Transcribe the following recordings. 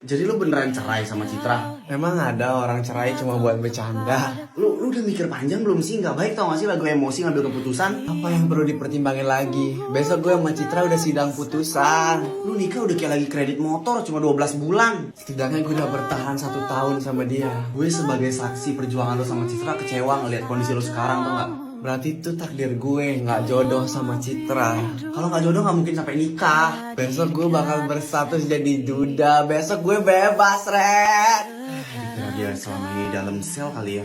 Jadi lu beneran cerai sama Citra? Emang ada orang cerai cuma buat bercanda? Lu udah mikir panjang belum sih? Nggak baik tau gak sih lagu emosi ngambil keputusan? Apa yang perlu dipertimbangin lagi? Besok gue sama Citra udah sidang putusan. Lu nikah udah kayak lagi kredit motor cuma 12 bulan. Setidaknya gue udah bertahan 1 tahun sama dia. Gue sebagai saksi perjuangan lu sama Citra kecewa ngeliat kondisi lu sekarang tuh gak? Berarti itu takdir gue nggak jodoh sama Citra. Kalau nggak jodoh nggak mungkin sampai nikah. Besok gue bakal berstatus jadi duda. Besok gue bebas, Red. Dikira dia selama ini dalam sel kali ya.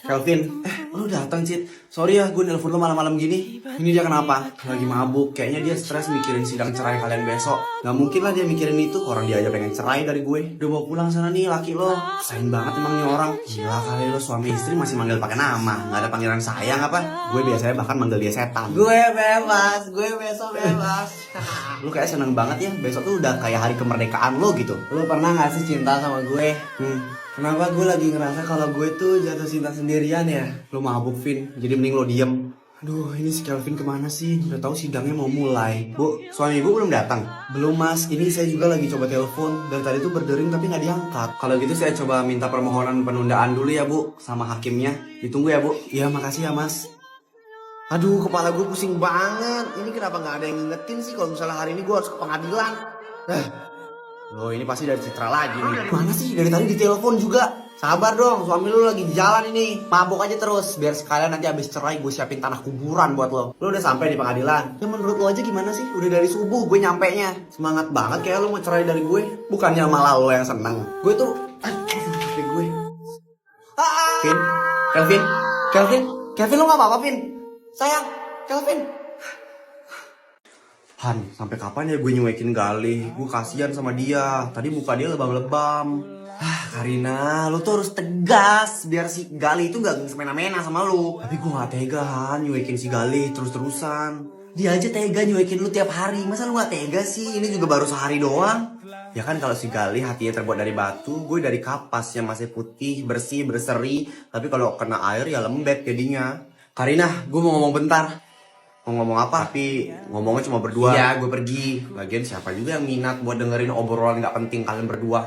Kelvin, lu datang Cit. Sorry ya, gue nelfon lu malam-malam gini. Ini dia kenapa? Lagi mabuk. Kayaknya dia stres mikirin sidang cerai kalian besok. Gak mungkin lah dia mikirin itu. Orang dia aja pengen cerai dari gue. Udah mau pulang sana nih laki lo. Sayang banget emang nih orang. Gila kali lo suami istri masih manggil pakai nama. Gak ada panggilan sayang apa? Gue biasanya bahkan manggil dia setan. Gue bebas. Gue besok bebas. Lu kayak seneng banget ya. Besok tuh udah kayak hari kemerdekaan lo gitu. Lu pernah gak sih cinta sama gue? Kenapa gue lagi ngerasa kalau gue tuh jatuh cinta sendirian ya? Lo mabuk Vin. Jadi mending lo diem. Aduh, ini si Kelvin kemana sih? Udah tahu sidangnya mau mulai. Bu, suami ibu belum datang? Belum mas, ini saya juga lagi coba telepon. Dari tadi tuh berdering tapi nggak diangkat. Kalau gitu saya coba minta permohonan penundaan dulu ya bu, sama hakimnya. Ditunggu ya bu. Iya makasih ya mas. Aduh, kepala gue pusing banget. Ini kenapa nggak ada yang ngingetin sih kalau misalnya hari ini gue harus ke pengadilan? Loh ini pasti dari Citra lagi nih. Mana sih? Dari tadi ditelepon juga. Sabar dong, suami lu lagi di jalan ini. Mabuk aja terus, biar sekalian nanti abis cerai gue siapin tanah kuburan buat lo. Lu udah sampai di pengadilan? Ya menurut lo aja gimana sih? Udah dari subuh gue nyampe nya. Semangat banget kayak lo mau cerai dari gue. Bukannya malah lo yang seneng. Gue tuh, tapi gue. Vin, Kelvin, Kevin lo gak apa-apa Vin? Sayang, Kelvin. Han, sampai kapan ya gue nyuekin Galih? Gue kasihan sama dia. Tadi muka dia lebam-lebam. Karina, lo tuh harus tegas biar si Gali itu gak semena-mena sama lo. Tapi gue gak tega Han, nyuekin si Galih terus-terusan. Dia aja tega nyuekin lu tiap hari. Masa lu gak tega sih? Ini juga baru sehari doang. Ya kan kalau si Galih hatinya terbuat dari batu, gue dari kapas yang masih putih, bersih, berseri. Tapi kalau kena air ya lembek jadinya. Karina, gue mau ngomong bentar. Mau ngomong apa? Tapi ngomongnya cuma berdua. Iya, gue pergi. Lagian siapa juga yang minat buat dengerin obrolan gak penting kalian berdua.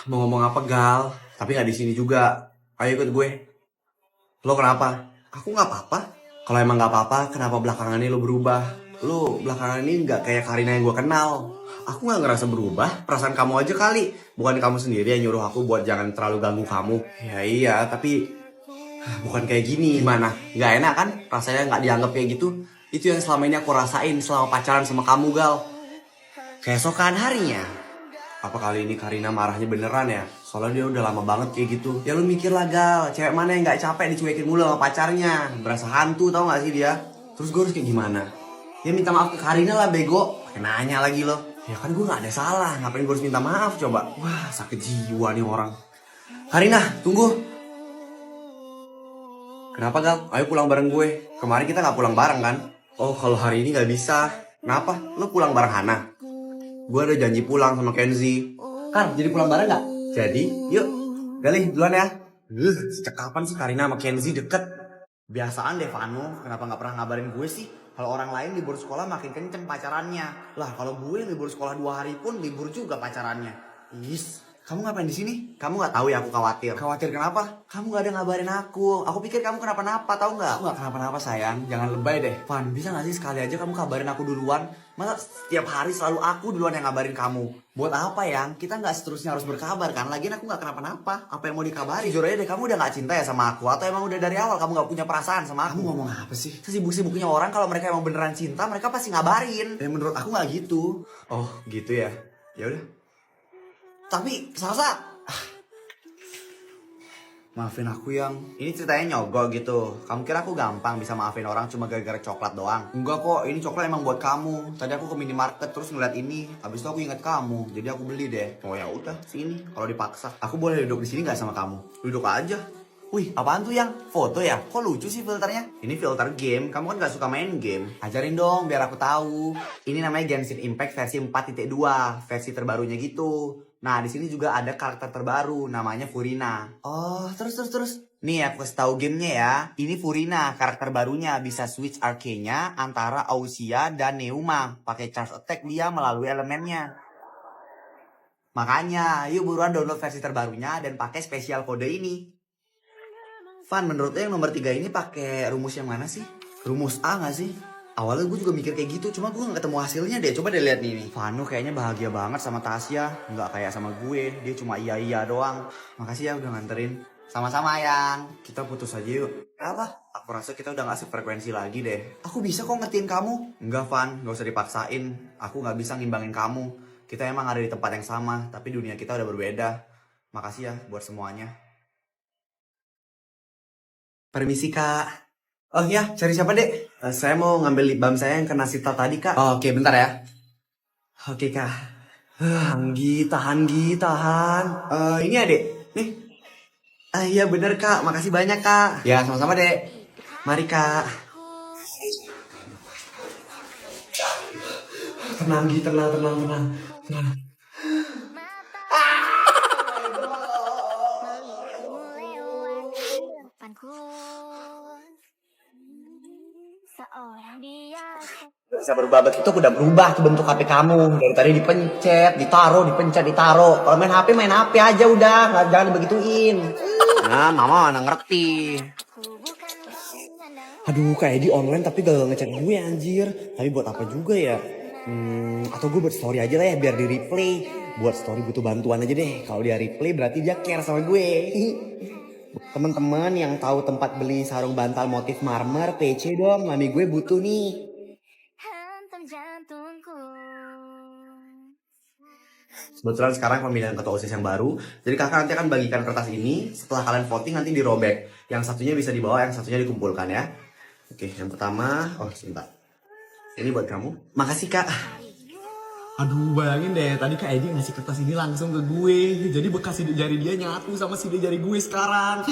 Mau ngomong apa Gal? Tapi gak di sini juga. Ayo ikut gue. Lo kenapa? Aku gak apa-apa. Kalau emang gak apa-apa, kenapa belakangan ini lo berubah? Lo belakangan ini gak kayak Karina yang gue kenal. Aku gak ngerasa berubah, perasaan kamu aja kali. Bukan kamu sendiri yang nyuruh aku buat jangan terlalu ganggu kamu. Ya iya, tapi bukan kayak gini. Gimana? Gak enak kan? Rasanya gak dianggap kayak gitu. Itu yang selama ini aku rasain selama pacaran sama kamu Gal. Keesokan harinya, apa kali ini Karina marahnya beneran ya? Soalnya dia udah lama banget kayak gitu. Ya lu mikir lah Gal, cewek mana yang gak capek dicuekin mulu sama pacarnya? Berasa hantu tau gak sih dia? Terus gue harus kayak gimana? Ya minta maaf ke Karina lah bego. Pakai nanya lagi lo. Ya kan gue gak ada salah, ngapain gue harus minta maaf coba? Wah sakit jiwa nih orang. Karina, tunggu. Kenapa Gal? Ayo pulang bareng gue. Kemarin kita gak pulang bareng kan? Oh kalau hari ini gak bisa. Kenapa? Lo pulang bareng Hana? Gue ada janji pulang sama Kenzi. Kan, jadi pulang bareng gak? Jadi, yuk. Galih, duluan ya. Sejak kapan sih Karina sama Kenzi deket? Biasaan deh Vano, kenapa gak pernah ngabarin gue sih? Kalau orang lain libur sekolah makin kenceng pacarannya. Lah kalau gue libur sekolah 2 hari pun libur juga pacarannya. Is, kamu ngapain di sini? Kamu gak tahu ya aku khawatir. Khawatir kenapa? Kamu gak ada ngabarin aku. Aku pikir kamu kenapa-napa, tahu nggak? Aku gak kenapa-napa sayang, jangan lebay deh. Van, bisa gak sih sekali aja kamu kabarin aku duluan? Masa setiap hari selalu aku duluan yang ngabarin kamu? Buat apa yang? Kita gak seterusnya harus berkabar kan? Lagian aku gak kenapa-napa. Apa yang mau dikabari? Jujur aja deh, kamu udah gak cinta ya sama aku? Atau emang udah dari awal kamu gak punya perasaan sama aku? Kamu ngomong apa sih? Sesibuk-sibuknya orang kalau mereka emang beneran cinta, mereka pasti ngabarin. Ya menurut aku gak gitu. Oh gitu ya? Ya udah. Tapi, Salsa, Maafin aku yang ini ceritanya nyogok gitu. Kamu kira aku gampang bisa maafin orang cuma gara-gara coklat doang? Enggak kok, ini coklat emang buat kamu. Tadi aku ke minimarket terus ngeliat ini, habis itu aku ingat kamu, jadi aku beli deh. Oh ya udah, sini. Kalau dipaksa, aku boleh duduk di sini nggak sama kamu? Duduk aja. Wih, apaan tuh yang? Foto ya? Kok lucu sih filternya? Ini filter game, kamu kan gak suka main game. Ajarin dong biar aku tahu. Ini namanya Genshin Impact versi 4.2, versi terbarunya gitu. Nah, di sini juga ada karakter terbaru namanya Furina. oh terus. Nih aku kasih tahu gamenya ya. Ini Furina, karakter barunya bisa switch arcane-nya antara Ausia dan Neuma. Pakai charge attack dia melalui elemennya. Makanya, yuk buruan download versi terbarunya dan pakai spesial kode ini. Van, menurut lo yang nomor 3 ini pakai rumus yang mana sih? Rumus A gak sih? Awalnya gue juga mikir kayak gitu, cuma gue gak ketemu hasilnya deh. Coba deh lihat nih. Vanu kayaknya bahagia banget sama Tasya. Nggak kayak sama gue, dia cuma iya-iya doang. Makasih ya udah nganterin. Sama-sama Yang. Kita putus aja yuk. Apa? Aku rasa kita udah gak sefrekuensi lagi deh. Aku bisa kok ngertiin kamu. Enggak Van, gak usah dipaksain. Aku gak bisa ngimbangin kamu. Kita emang ada di tempat yang sama, tapi dunia kita udah berbeda. Makasih ya buat semuanya. Permisi kak. Oh ya, cari siapa dek? Saya mau ngambil lip balm saya yang kena sita tadi kak. Oh, oke, bentar ya. Oke kak. Tahan. Ini adek. Nih. Iya bener kak, makasih banyak kak. Ya sama-sama dek. Mari kak. Tenang Gi, tenang. Bisa berubah begitu aku udah berubah tuh bentuk HP kamu. Dari tadi dipencet, ditaruh. Kalau main HP aja udah, jangan dibegituin. Nah, mama mana ngerti. Aduh, kayak di online tapi gak ngechat gue anjir. Tapi buat apa juga ya? Atau gue buat story aja lah ya biar di replay. Buat story butuh bantuan aja deh. Kalau dia replay berarti dia care sama gue. Teman-teman yang tahu tempat beli sarung bantal motif marmer, PC dong. Mami gue butuh nih. Kebetulan sekarang pemilihan ketua OSIS yang baru. Jadi kakak nanti akan bagikan kertas ini. Setelah kalian voting nanti dirobek. Yang satunya bisa dibawa, yang satunya dikumpulkan ya. Oke, yang pertama. Oh, sebentar. Ini buat kamu. Makasih kak. Aduh, bayangin deh. Tadi Kak Edi ngasih kertas ini langsung ke gue. Jadi bekas sidik jari dia nyatu sama sidik jari gue sekarang.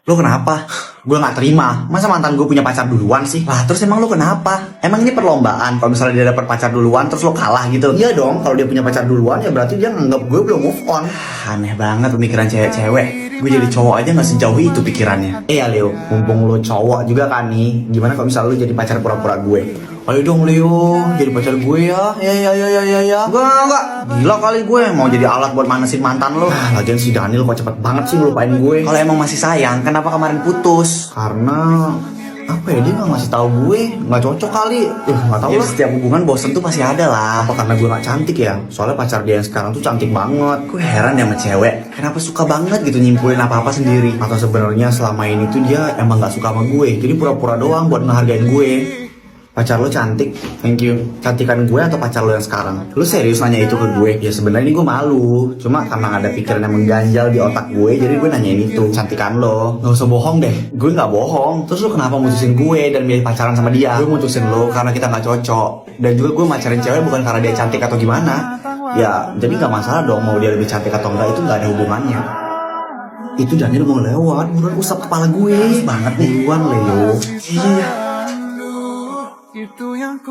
Lo kenapa? Gue gak terima. Masa mantan gue punya pacar duluan sih? Lah terus emang lo kenapa? Emang ini perlombaan? Kalau misalnya dia dapet pacar duluan terus lo kalah gitu? Iya dong, kalau dia punya pacar duluan ya berarti dia nganggap gue belum move on. Aneh banget pemikiran cewek-cewek. Gue jadi cowok aja gak sejauh itu pikirannya. Iya Leo, mumpung lo cowok juga kan nih. Gimana kalau misalnya lo jadi pacar pura-pura gue? Ayo dong Leo, jadi pacar gue ya. Ya. Enggak. Gila kali gue mau jadi alat buat manasin mantan lo. Lagian si Daniel kok cepet banget sih ngelupain gue. Kalau emang masih sayang, kenapa kemarin putus? Karena apa ya, dia gak ngasih tahu gue, nggak cocok kali. Nggak tahu lah. Setiap hubungan bosen tuh pasti ada lah. Apa karena gue nggak cantik ya? Soalnya pacar dia yang sekarang tuh cantik banget. Gue heran ya sama cewek, kenapa suka banget gitu nyimpulin apa sendiri? Atau sebenarnya selama ini tuh dia emang nggak suka sama gue, jadi pura-pura doang buat ngehargain gue. Pacar lo cantik, thank you. Cantikan gue atau pacar lo yang sekarang? Lo serius nanya itu ke gue? Ya sebenarnya ini gue malu, cuma karena ada pikiran yang mengganjal di otak gue, jadi gue nanyain itu. Cantikan lo, nggak usah bohong deh. Gue nggak bohong. Terus lo kenapa mutusin gue dan milih pacaran sama dia? Gue mutusin lo karena kita nggak cocok. Dan juga gue macarin cewek bukan karena dia cantik atau gimana. Ya, jadi nggak masalah dong mau dia lebih cantik atau enggak, itu nggak ada hubungannya. Itu Daniel mau lewat, buruan usap kepala gue. Banget nih, buruan Leo. Iya. Itu yang ku